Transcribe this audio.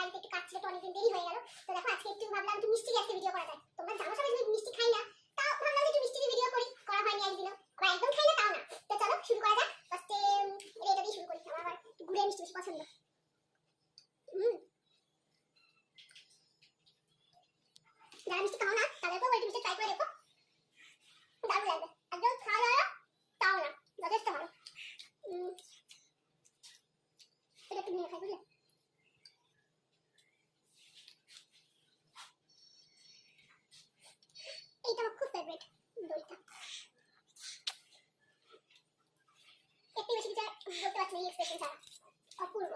আনতে একটু কাজ ছিল, তো অনেকদিন দেরি হয়ে গেল। তো দেখো আজকে একটু ভাবলাম একটু মিষ্টি দিয়ে আজকে ভিডিও করা যায়। তোমরা জানো সবাই যে মিষ্টি খাই না, তাও ভাবলাম একটু মিষ্টি দিয়ে ভিডিও করি। করা হয়নি একদিনও, আবার একদম খাই না তাও না। তো চলো শুরু করা যাক। ফার্স্টে এটা দিয়ে শুরু করি, আমার আবার গুড়ের মিষ্টি বেশি পছন্দ। যারা মিষ্টি খাও না তাদেরকেও একটু মিষ্টি ট্রাই করে দেখো, দারুণ লাগবে। একদম খাওয়া যায় তাও না, যথেষ্ট ভালো। এটা একটু নিয়ে খাই, বুঝলে? এইটা আমার খুব ফেভারিট, দইটা। একটু বেশি কিছু বলতে পারছি না এই এক্সপ্রেশন ছাড়া, অপূর্ব।